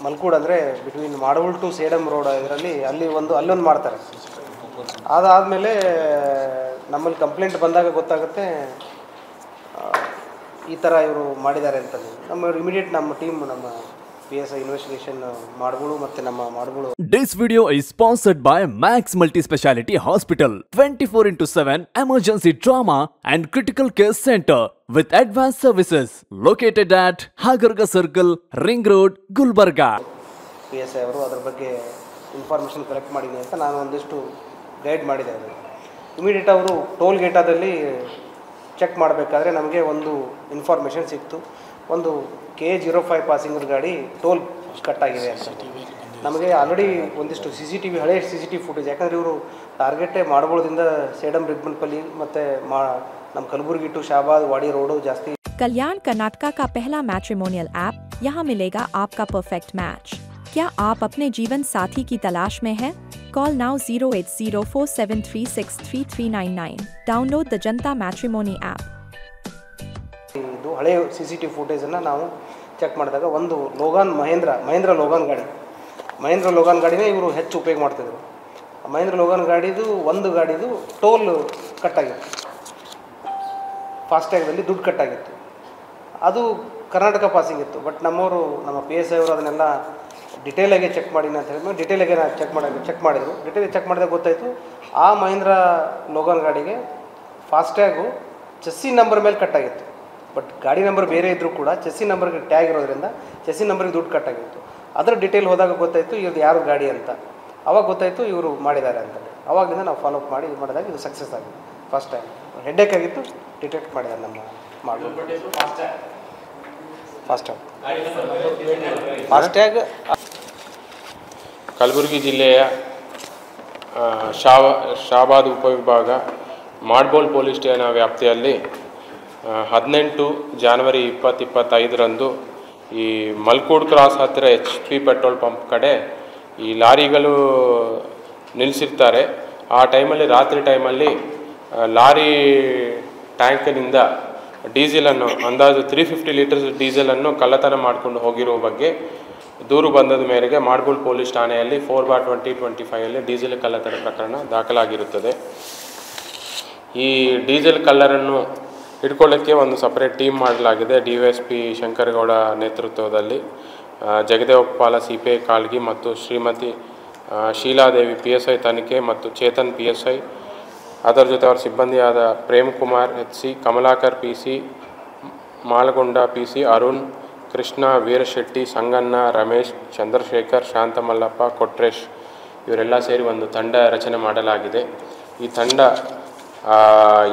ಮಲ್ಕೂಡ್ ಅಂದರೆ between ಮಾಡವಲ್ to Sedam road ಇದರಲ್ಲಿ ಅಲ್ಲೊಂದು ಮಾಡ್ತಾರೆ. ಅದಾದಮೇಲೆ ನಮ್ಮಲ್ಲಿ ಕಂಪ್ಲೇಂಟ್ ಬಂದಾಗ ಗೊತ್ತಾಗುತ್ತೆ ಈ ಥರ ಇವರು ಮಾಡಿದ್ದಾರೆ ಅಂತ. ಇಮಿಡಿಯೇಟ್ ನಮ್ಮ ಟೀಮ್ ನಮ್ಮ PSI ಇನ್ವೆಸ್ಟಿಗೇಷನ್ ಮಾಡ್ಗಳು ಮತ್ತು ನಮ್ಮ ಮಾಡ್ಗಳು. This video is sponsored by Max Multi-Speciality Hospital, 24/7 emergency trauma and critical care center with advanced services located at Hagarga Circle, Ring Road, Gulbarga. PSI ಅವರು ಅದರ ಬಗ್ಗೆ ಇನ್ಫಾರ್ಮೇಷನ್ ಕಲೆಕ್ಟ್ ಮಾಡಿದ್ದೀನಿ ಅಂತ ನಾನು ಒಂದಿಷ್ಟು ಗೈಡ್ ಮಾಡಿದೆ. ಅದು ಇಮಿಡಿಯೇಟ್ ಅವರು ಟೋಲ್ ಗೇಟಾದಲ್ಲಿ ಚೆಕ್ ಮಾಡಬೇಕಾದ್ರೆ ನಮಗೆ ಒಂದು ಇನ್ಫಾರ್ಮೇಷನ್ ಸಿಕ್ತು, ಒಂದು K05 ಪಾಸಿಂಗರ್ ಗಾಡಿ ಟೋಲ್ ಕಟ್ಟಾಗಿದೆ ಅಂತ. ನಮಗೆ ಆಲ್ರೆಡಿ ಒಂದಿಷ್ಟು CCTV ಹಳೆ CCTV ಫುಟೇಜ್, ಯಾಕಂದರೆ ಇವರು ಟಾರ್ಗೆಟೇ ಮಾಡ್ಬೋದಿಂದ ಸೇಡಮ್ रिगमनपल्ली ಮತ್ತು ನಮ್ಮ ಕಲಬುರ್ಗಿ ಟು शाहबाद वाड़ी रोड जास्ती. कल्याण कर्नाटका का पहला मैट्रिमोनियल ऐप, यहाँ मिलेगा आपका परफेक्ट मैच। क्या आप अपने जीवन साथी की तलाश में हैं? Call now 08047363399. Download the Janata matrimony app. ಇದು ಹಳೆ CCTV ಫುಟೇಜನ್ನು ನಾವು ಚೆಕ್ ಮಾಡಿದಾಗ ಒಂದು ಮಹೇಂದ್ರ ಲೋಗಾನ್ ಗಾಡಿನೇ ಇವರು ಹೆಚ್ಚು ಉಪಯೋಗ ಮಾಡ್ತಿದ್ರು. ಮಹೇಂದ್ರ ಲೋಗಾನ್ ಗಾಡಿದು ಒಂದು ಗಾಡಿದು ಟೋಲ್ ಕಟ್ಟಾಗಿತ್ತು, ಫಾಸ್ಟ್ಯಾಗ್ದಲ್ಲಿ ದುಡ್ಡು ಕಟ್ಟಾಗಿತ್ತು. ಅದು ಕರ್ನಾಟಕ ಪಾಸಿಂಗ್ ಇತ್ತು. ಬಟ್ ನಮ್ಮ PSI ಅವರು ಅದನ್ನೆಲ್ಲ ಡಿಟೇಲಾಗೆ ಚೆಕ್ ಮಾಡಿನ ಅಂತ ಹೇಳಿದ್ಮೇಲೆ ಡಿಟೇಲಾಗೆ ಚೆಕ್ ಮಾಡಿದರು. ಚೆಕ್ ಮಾಡಿದಾಗ ಗೊತ್ತಾಯಿತು ಆ ಮಹೇಂದ್ರ ಲೋಗಾನ್ ಗಾಡಿಗೆ ಫಾಸ್ಟ್ಯಾಗು ಚೆಸ್ಸಿ ನಂಬರ್ ಮೇಲೆ ಕಟ್ಟಾಗಿತ್ತು. ಬಟ್ ಗಾಡಿ ನಂಬರ್ ಬೇರೆ ಇದ್ದರೂ ಕೂಡ ಚೆಸ್ಸಿ ನಂಬರ್ಗೆ ಟ್ಯಾಗ್ ಇರೋದ್ರಿಂದ ಚೆಸ್ಸಿ ನಂಬರ್ಗೆ ದುಡ್ಡು ಕಟ್ಟಾಗಿತ್ತು. ಅದರ ಡಿಟೇಲ್ ಹೋದಾಗ ಗೊತ್ತಾಯಿತು ಇದು ಯಾರು ಗಾಡಿ ಅಂತ. ಅವಾಗ ಗೊತ್ತಾಯಿತು ಇವರು ಮಾಡಿದ್ದಾರೆ ಅಂತ. ಅವಾಗಿಂದ ನಾವು ಫಾಲೋಅಪ್ ಮಾಡಿದಾಗ ಇದು ಸಕ್ಸಸ್ ಆಗಿದೆ. ಫಸ್ಟ್ ಟೈಮ್ ಹೆಡ್ಡೇಕ್ ಆಗಿತ್ತು, ಡಿಟೆಕ್ಟ್ ಮಾಡಿದ್ದಾರೆ ನಮ್ಮ ಫಾಸ್ಟ್ಯಾಗ್. ಕಲಬುರಗಿ ಜಿಲ್ಲೆಯ ಶಾಬಾದ್ ಉಪವಿಭಾಗ ಮಾಡ್ಬೋಲ್ ಪೊಲೀಸ್ ಠಾಣಾ ವ್ಯಾಪ್ತಿಯಲ್ಲಿ 18 ಜನವರಿ 2025ರಂದು ಈ ಮಲ್ಕೂಡ್ ಕ್ರಾಸ್ ಹತ್ತಿರ HP ಪೆಟ್ರೋಲ್ ಪಂಪ್ ಕಡೆ ಈ ಲಾರಿಗಳು ನಿಲ್ಲಿಸಿರ್ತಾರೆ. ಆ ಟೈಮಲ್ಲಿ ರಾತ್ರಿ ಟೈಮಲ್ಲಿ ಲಾರಿ ಟ್ಯಾಂಕಿನಿಂದ ಡೀಸೆಲನ್ನು ಅಂದಾಜು 350 ಲೀಟರ್ಸ್ ಡೀಸೆಲನ್ನು ಕಳ್ಳತನ ಮಾಡಿಕೊಂಡು ಹೋಗಿರುವ ಬಗ್ಗೆ ದೂರು ಬಂದದ ಮೇರೆಗೆ ಮಾಡ್ಬೋಲ್ ಪೊಲೀಸ್ ಠಾಣೆಯಲ್ಲಿ 4/2025 ಡೀಸೆಲ್ ಕಳ್ಳತನ ಪ್ರಕರಣ ದಾಖಲಾಗಿರುತ್ತದೆ. ಈ ಡೀಸೆಲ್ ಕಳ್ಳರನ್ನು ಹಿಡ್ಕೊಳ್ಳೋಕ್ಕೆ ಒಂದು ಸಪರೇಟ್ ಟೀಮ್ ಮಾಡಲಾಗಿದೆ. DYSP ಶಂಕರಗೌಡ ನೇತೃತ್ವದಲ್ಲಿ ಜಗದೇವಪಾಲ CPI ಕಾಳ್ಗಿ ಮತ್ತು ಶ್ರೀಮತಿ ಶೀಲಾದೇವಿ PSI ತನಿಖೆ ಮತ್ತು ಚೇತನ್ PSI, ಅದರ ಜೊತೆ ಅವರ ಸಿಬ್ಬಂದಿಯಾದ Prem Kumar HC, Kamalakar PC, ಮಾಲಗೊಂಡ PC, Arun, Krishna, Veerashetty, Sanganna, Ramesh, Chandrashekhar, ಶಾಂತಮಲ್ಲಪ್ಪ, Kotresh ಇವರೆಲ್ಲ ಸೇರಿ ಒಂದು ತಂಡ ರಚನೆ ಮಾಡಲಾಗಿದೆ. ಈ ತಂಡ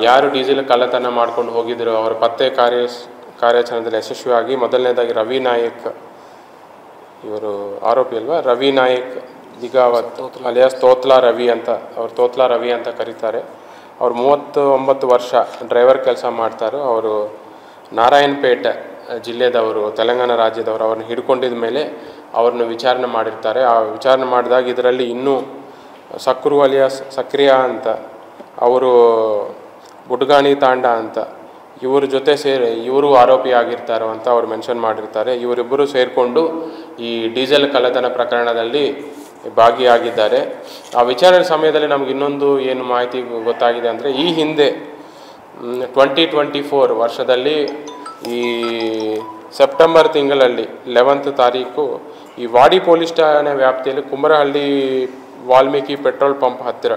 ಯಾರು ಡೀಸೆಲ್ ಕಳ್ಳತನ ಮಾಡ್ಕೊಂಡು ಹೋಗಿದ್ರು ಅವರ ಪತ್ತೆ ಕಾರ್ಯಾಚರಣೆಯಲ್ಲಿ ಯಶಸ್ವಿಯಾಗಿ ಮೊದಲನೇದಾಗಿ ರವಿ ನಾಯಕ್, ಇವರು ಆರೋಪಿ ಅಲ್ವಾ, ರವಿ ನಾಯಕ್ ದಿಗಾವತ್ ಅಲಿಯಾಸ್ ತೋತ್ಲಾ ರವಿ ಅಂತ, ಅವ್ರು ತೋತ್ಲಾ ರವಿ ಅಂತ ಕರೀತಾರೆ. ಅವ್ರು 39 ವರ್ಷ ಡ್ರೈವರ್ ಕೆಲಸ ಮಾಡ್ತಾರೆ. ಅವರು ನಾರಾಯಣಪೇಟೆ ಜಿಲ್ಲೆದವರು, ತೆಲಂಗಾಣ ರಾಜ್ಯದವರು. ಅವ್ರನ್ನ ಹಿಡ್ಕೊಂಡಿದ ಮೇಲೆ ಅವ್ರನ್ನ ವಿಚಾರಣೆ ಮಾಡಿರ್ತಾರೆ. ಆ ವಿಚಾರಣೆ ಮಾಡಿದಾಗ ಇದರಲ್ಲಿ ಇನ್ನೂ ಸಕ್ರು ಅಲಿಯಾಸ್ ಸಕ್ರಿಯಾ ಅಂತ, ಅವರು ಬುಡ್ಗಾಣಿ ತಾಂಡ ಅಂತ, ಇವ್ರ ಜೊತೆ ಇವರು ಆರೋಪಿ ಆಗಿರ್ತಾರೋ ಅಂತ ಅವ್ರು ಮೆನ್ಷನ್ ಮಾಡಿರ್ತಾರೆ. ಇವರಿಬ್ಬರು ಸೇರಿಕೊಂಡು ಈ ಡೀಸೆಲ್ ಕಳ್ಳತನ ಪ್ರಕರಣದಲ್ಲಿ ಭಾಗಿಯಾಗಿದ್ದಾರೆ. ಆ ವಿಚಾರಣೆ ಸಮಯದಲ್ಲಿ ನಮ್ಗೆ ಇನ್ನೊಂದು ಏನು ಮಾಹಿತಿ ಗೊತ್ತಾಗಿದೆ ಅಂದರೆ, ಈ ಹಿಂದೆ 2024 ವರ್ಷದಲ್ಲಿ ಈ ಸೆಪ್ಟೆಂಬರ್ ತಿಂಗಳಲ್ಲಿ 11th ತಾರೀಕು ಈ ವಾಡಿ ಪೊಲೀಸ್ ಠಾಣೆ ವ್ಯಾಪ್ತಿಯಲ್ಲಿ ಕುಂಬರಹಳ್ಳಿ ವಾಲ್ಮೀಕಿ ಪೆಟ್ರೋಲ್ ಪಂಪ್ ಹತ್ತಿರ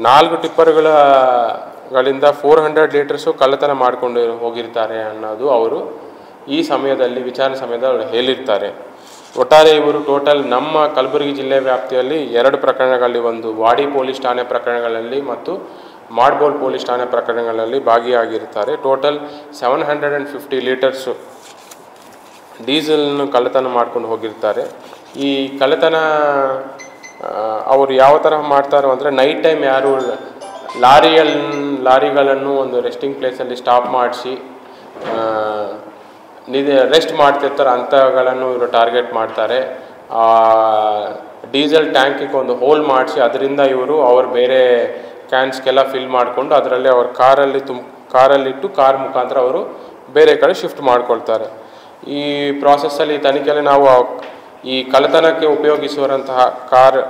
4 ಟಿಪ್ಪರ್ಗಳಿಂದ 400 ಲೀಟರ್ಸು ಕಳ್ಳತನ ಮಾಡಿಕೊಂಡು ಹೋಗಿರ್ತಾರೆ ಅನ್ನೋದು ಅವರು ಈ ಸಮಯದಲ್ಲಿ ವಿಚಾರಣೆ ಸಮಯದಲ್ಲಿ ಹೇಳಿರ್ತಾರೆ. ಒಟ್ಟಾರೆ ಇವರು ಟೋಟಲ್ ನಮ್ಮ ಕಲಬುರಗಿ ಜಿಲ್ಲೆ ವ್ಯಾಪ್ತಿಯಲ್ಲಿ 2 ಪ್ರಕರಣಗಳಲ್ಲಿ, ಒಂದು ವಾಡಿ ಪೊಲೀಸ್ ಠಾಣೆ ಪ್ರಕರಣಗಳಲ್ಲಿ ಮತ್ತು ಮಾಡ್ಬೋಲ್ ಪೊಲೀಸ್ ಠಾಣೆ ಪ್ರಕರಣಗಳಲ್ಲಿ ಭಾಗಿಯಾಗಿರ್ತಾರೆ. ಟೋಟಲ್ 750 ಲೀಟರ್ಸು ಡೀಸೆಲ್ನು ಕಳ್ಳತನ ಮಾಡ್ಕೊಂಡು ಹೋಗಿರ್ತಾರೆ. ಈ ಕಳ್ಳತನ ಅವರು ಯಾವ ತರಹ ಮಾಡ್ತಾರೋ ಅಂದರೆ, ನೈಟ್ ಟೈಮ್ ಯಾರು ಲಾರಿಗಳನ್ನು ಒಂದು ರೆಸ್ಟಿಂಗ್ ಪ್ಲೇಸಲ್ಲಿ ಸ್ಟಾಪ್ ಮಾಡಿಸಿ ರೆಸ್ಟ್ ಮಾಡ್ತಿರ್ತಾರೆ ಅಂಥಗಳನ್ನು ಇವರು ಟಾರ್ಗೆಟ್ ಮಾಡ್ತಾರೆ. ಡೀಸೆಲ್ ಟ್ಯಾಂಕಿಗೆ ಒಂದು ಹೋಲ್ ಮಾಡಿಸಿ ಅದರಿಂದ ಇವರು ಅವ್ರು ಬೇರೆ ಕ್ಯಾನ್ಸ್ಗೆಲ್ಲ ಫಿಲ್ ಮಾಡಿಕೊಂಡು ಅದರಲ್ಲಿ ಅವ್ರ ಕಾರಲ್ಲಿಟ್ಟು ಕಾರ್ ಮುಖಾಂತರ ಅವರು ಬೇರೆ ಕಡೆ ಶಿಫ್ಟ್ ಮಾಡ್ಕೊಳ್ತಾರೆ. ಈ ಪ್ರಾಸೆಸ್ಸಲ್ಲಿ ತನಿಖೆಯಲ್ಲಿ ನಾವು ಈ ಕಳ್ಳತನಕ್ಕೆ ಉಪಯೋಗಿಸುವಂತಹ ಕಾರ್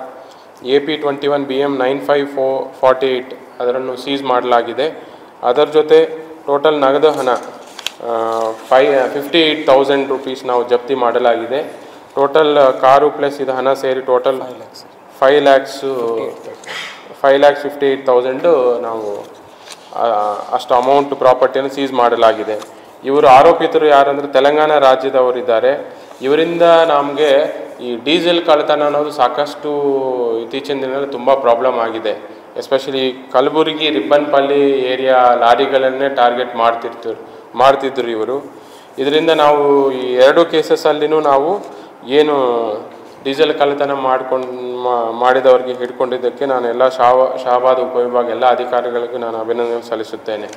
AP21 BM 95448 ಅದನ್ನು ಸೀಸ್ ಮಾಡಲಾಗಿದೆ. ಅದರ ಜೊತೆ ಟೋಟಲ್ ನಗದು ಹಣ 58,000 ರೂಪೀಸ್ ನಾವು ಜಪ್ತಿ ಮಾಡಲಾಗಿದೆ. ಟೋಟಲ್ ಕಾರು ಪ್ಲಸ್ ಇದು ಹಣ ಸೇರಿ ಟೋಟಲ್ 5,58,000 ನಾವು ಅಷ್ಟು ಅಮೌಂಟ್ ಪ್ರಾಪರ್ಟಿಯನ್ನು ಸೀಸ್ ಮಾಡಲಾಗಿದೆ. ಇವರು ಆರೋಪಿತರು ಯಾರಂದರೆ ತೆಲಂಗಾಣ ರಾಜ್ಯದವರಿದ್ದಾರೆ. ಇವರಿಂದ ನಮಗೆ ಈ ಡೀಸೆಲ್ ಕಳ್ಳತನ ಅನ್ನೋದು ಸಾಕಷ್ಟು ಇತ್ತೀಚಿನ ದಿನಗಳಲ್ಲಿ ತುಂಬ ಪ್ರಾಬ್ಲಮ್ ಆಗಿದೆ. ಎಸ್ಪೆಷಲಿ ಕಲಬುರಗಿ ರಿಬ್ಬನ್ಪಲ್ಲಿ ಏರಿಯಾ ಲಾರಿಗಳನ್ನೇ ಟಾರ್ಗೆಟ್ ಮಾಡ್ತಿದ್ರು ಇವರು. ಇದರಿಂದ ನಾವು ಈ 2 ಕೇಸಸ್ಸಲ್ಲಿನೂ ನಾವು ಏನು ಡೀಸೆಲ್ ಕಳ್ಳತನ ಮಾಡಿದವರಿಗೆ ಹಿಡ್ಕೊಂಡಿದ್ದಕ್ಕೆ ನಾನು ಎಲ್ಲ ಶಹಾಬಾದ್ ಉಪವಿಭಾಗ ಎಲ್ಲ ಅಧಿಕಾರಿಗಳಿಗೂ ನಾನು ಅಭಿನಂದನೆ ಸಲ್ಲಿಸುತ್ತೇನೆ.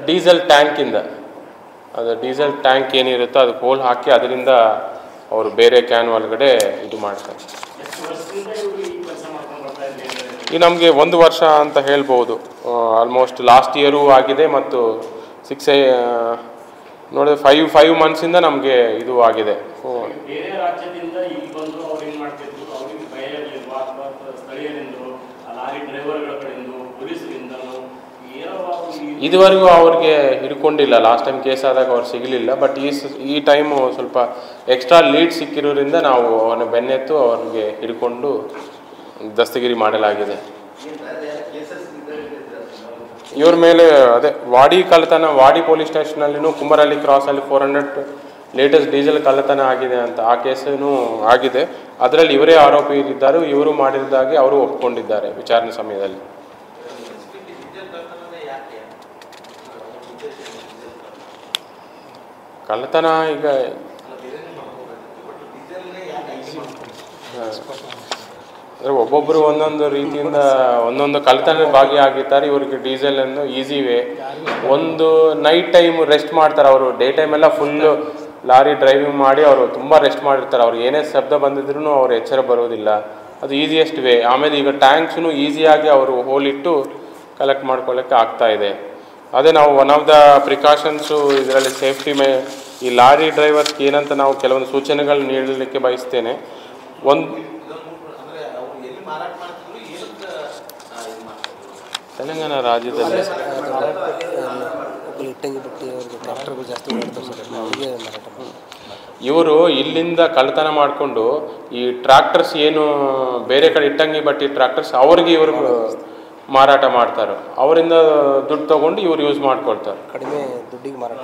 ಡೀಸೆಲ್ ಟ್ಯಾಂಕಿಂದ ಅದು ಡೀಸೆಲ್ ಟ್ಯಾಂಕ್ ಏನಿರುತ್ತೋ ಅದು ಹೋಲ್ ಹಾಕಿ ಅದರಿಂದ ಅವರು ಬೇರೆ ಕ್ಯಾನ್ ಒಳಗಡೆ ಇದು ಮಾಡ್ತಾರೆ. ಈ ನಮಗೆ 1 ವರ್ಷ ಅಂತ ಹೇಳ್ಬೋದು. ಆಲ್ಮೋಸ್ಟ್ ಲಾಸ್ಟ್ ಇಯರೂ ಆಗಿದೆ ಮತ್ತು 6 ನೋಡಿದ್ರೆ 5 ಮಂತ್ಸಿಂದ ನಮಗೆ ಇದು ಆಗಿದೆ. ಇದುವರೆಗೂ ಅವ್ರಿಗೆ ಹಿಡ್ಕೊಂಡಿಲ್ಲ. ಲಾಸ್ಟ್ ಟೈಮ್ ಕೇಸ್ ಆದಾಗ ಅವ್ರು ಸಿಗಲಿಲ್ಲ. ಬಟ್ ಈ ಟೈಮು ಸ್ವಲ್ಪ ಎಕ್ಸ್ಟ್ರಾ ಲೀಡ್ ಸಿಕ್ಕಿರೋದ್ರಿಂದ ನಾವು ಅವನ ಬೆನ್ನೆತ್ತು ಅವ್ರಿಗೆ ಹಿಡ್ಕೊಂಡು ದಸ್ತಗಿರಿ ಮಾಡಲಾಗಿದೆ. ಇವ್ರ ಮೇಲೆ ಅದೇ ವಾಡಿ ಕಳ್ಳತನ, ವಾಡಿ ಪೊಲೀಸ್ ಸ್ಟೇಷನಲ್ಲಿನೂ ಕುಂಬರಹಳ್ಳಿ ಕ್ರಾಸಲ್ಲಿ 400 ಲೇಟೆಸ್ಟ್ ಡೀಸೆಲ್ ಕಳ್ಳತನ ಆಗಿದೆ ಅಂತ ಆ ಕೇಸೂ ಆಗಿದೆ. ಅದರಲ್ಲಿ ಇವರೇ ಆರೋಪಿ ಇದ್ದಾರೆ. ಇವರು ಮಾಡಿದ್ದಾಗೆ ಅವರು ಒಪ್ಕೊಂಡಿದ್ದಾರೆ ವಿಚಾರಣೆ ಸಮಯದಲ್ಲಿ. ಕಳ್ಳತನ ಈಗ ಅಂದರೆ ಒಬ್ಬೊಬ್ಬರು ಒಂದೊಂದು ರೀತಿಯಿಂದ ಒಂದೊಂದು ಕಳ್ಳತನ ಭಾಗಿಯಾಗಿರ್ತಾರೆ. ಇವರಿಗೆ ಡೀಸೆಲ್ ಎಂದು ಈಸಿ ವೇ. ಒಂದು ನೈಟ್ ಟೈಮ್ ರೆಸ್ಟ್ ಮಾಡ್ತಾರೆ. ಅವರು ಡೇ ಟೈಮೆಲ್ಲ ಫುಲ್ಲು ಲಾರಿ ಡ್ರೈವಿಂಗ್ ಮಾಡಿ ಅವರು ತುಂಬ ರೆಸ್ಟ್ ಮಾಡಿರ್ತಾರೆ. ಅವ್ರು ಏನೇ ಶಬ್ದ ಬಂದಿದ್ರೂ ಅವ್ರು ಎಚ್ಚರ ಬರೋದಿಲ್ಲ. ಅದು ಈಸಿಯೆಸ್ಟ್ ವೇ. ಆಮೇಲೆ ಈಗ ಟ್ಯಾಂಕ್ಸ್ನು ಈಸಿಯಾಗಿ ಅವರು ಹೋಲಿಟ್ಟು ಕಲೆಕ್ಟ್ ಮಾಡ್ಕೊಳ್ಳೋಕ್ಕೆ ಆಗ್ತಾಯಿದೆ. ಅದೇ ನಾವು ಒನ್ ಆಫ್ ದ ಪ್ರಿಕಾಷನ್ಸು ಇದರಲ್ಲಿ ಸೇಫ್ಟಿ ಈ ಲಾರಿ ಡ್ರೈವರ್ಸ್ಗೆ ಏನಂತ ನಾವು ಕೆಲವೊಂದು ಸೂಚನೆಗಳು ನೀಡಲಿಕ್ಕೆ ಬಯಸ್ತೇನೆ. ತೆಲಂಗಾಣ ರಾಜ್ಯದಲ್ಲಿ ಇವರು ಇಲ್ಲಿಂದ ಕಳ್ಳತನ ಮಾಡಿಕೊಂಡು ಈ ಟ್ರ್ಯಾಕ್ಟರ್ಸ್ ಏನು ಬೇರೆ ಕಡೆ ಇಟ್ಟಂಗಿ ಬಟ್ಟಿ ಟ್ರ್ಯಾಕ್ಟರ್ಸ್ ಅವ್ರಿಗೆ ಇವರು ಮಾರಾಟ ಮಾಡ್ತಾರೆ. ಅವರಿಂದ ದುಡ್ಡು ತಗೊಂಡು ಇವ್ರು ಯೂಸ್ ಮಾಡ್ಕೊಳ್ತಾರೆ. ಕಡಿಮೆ ದುಡ್ಡಿಗೆ ಮಾರಾಟ.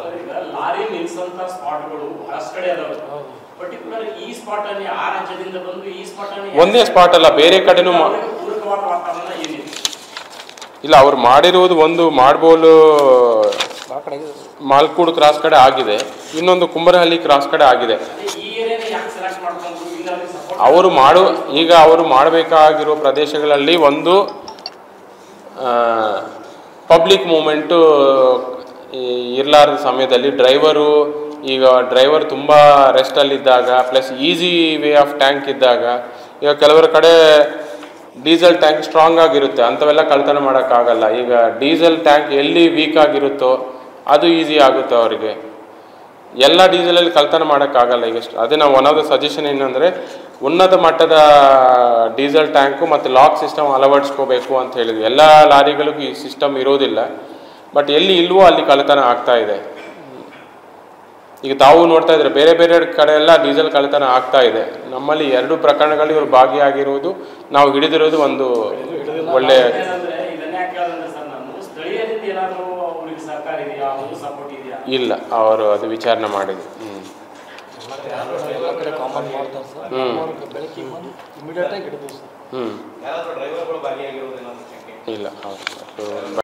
ಲಾರಿ ನಿಲ್ಸಂತ ಸ್ಪಾಟ್ಗಳು ಬಹಳಷ್ಟು ಕಡೆ ಅದಾವೆ. ಪರ್ಟಿಕ್ಯುಲರ್ ಈ ಸ್ಪಾಟ್ ಅಲ್ಲಿ ಆ ರಾಜ್ಯದಿಂದ ಬಂದು ಈ ಸ್ಪಾಟ್ ಅಲ್ಲಿ ಒಂದೇ ಸ್ಪಾಟ್ ಅಲ್ಲ, ಬೇರೆ ಕಡೆನೂ ಪೂರಕವಾದ ವಾತಾವರಣ ಏನಿದೆ ಇಲ್ಲ. ಅವ್ರು ಮಾಡಿರುವುದು ಒಂದು ಮಾಡ್ಬೋಲು ಮಾಲ್ಕೂಡ್ ಕ್ರಾಸ್ ಕಡೆ ಆಗಿದೆ, ಇನ್ನೊಂದು ಕುಂಬರಹಳ್ಳಿ ಕ್ರಾಸ್ ಕಡೆ ಆಗಿದೆ. ಅವರು ಮಾಡಬೇಕಾಗಿರೋ ಪ್ರದೇಶಗಳಲ್ಲಿ ಒಂದು ಪಬ್ಲಿಕ್ ಮೂಮೆಂಟು ಇರಲಾರದ ಸಮಯದಲ್ಲಿ ಡ್ರೈವರ್ ತುಂಬ ರೆಸ್ಟಲ್ಲಿದ್ದಾಗ plus easy way of tank ಇದ್ದಾಗ, ಈಗ ಕೆಲವರ ಕಡೆ ಡೀಸೆಲ್ ಟ್ಯಾಂಕ್ ಸ್ಟ್ರಾಂಗ್ ಆಗಿರುತ್ತೆ, ಅಂಥವೆಲ್ಲ ಕಳ್ಳತನ ಮಾಡೋಕ್ಕಾಗಲ್ಲ. ಈಗ ಡೀಸೆಲ್ ಟ್ಯಾಂಕ್ ಎಲ್ಲಿ ವೀಕ್ ಆಗಿರುತ್ತೋ ಅದು ಈಸಿ ಆಗುತ್ತೆ ಅವರಿಗೆ. ಎಲ್ಲ ಡೀಸೆಲಲ್ಲಿ ಕಳ್ಳತನ ಮಾಡೋಕ್ಕಾಗಲ್ಲ. ಈಗ ಅದೇ ನಾವು ಒನ್ ಆಫ್ ದ ಸಜೆಷನ್ ಏನಂದರೆ ಉನ್ನತ ಮಟ್ಟದ ಡೀಸೆಲ್ ಟ್ಯಾಂಕು ಮತ್ತು ಲಾಕ್ ಸಿಸ್ಟಮ್ ಅಳವಡಿಸ್ಕೋಬೇಕು ಅಂತ ಹೇಳಿದ್ವಿ. ಎಲ್ಲ ಲಾರಿಗಳಿಗೂ ಈ ಸಿಸ್ಟಮ್ ಇರೋದಿಲ್ಲ. ಬಟ್ ಎಲ್ಲಿ ಇಲ್ವೋ ಅಲ್ಲಿ ಕಳ್ಳತನ ಆಗ್ತಾ ಇದೆ. ಈಗ ತಾವು ನೋಡ್ತಾ ಇದ್ರೆ ಬೇರೆ ಬೇರೆ ಕಡೆ ಎಲ್ಲ ಡೀಸೆಲ್ ಕಳ್ಳತನ ಆಗ್ತಾ ಇದೆ. ನಮ್ಮಲ್ಲಿ 2 ಪ್ರಕರಣಗಳು ಇವರು ಭಾಗಿಯಾಗಿರುವುದು, ನಾವು ಹಿಡಿದಿರೋದು ಒಂದು ಒಳ್ಳೆಯ ಇಲ್ಲ. ಅವರು ಅದು ವಿಚಾರಣೆ ಮಾಡಿದ್ರು. ಇಲ್ಲ.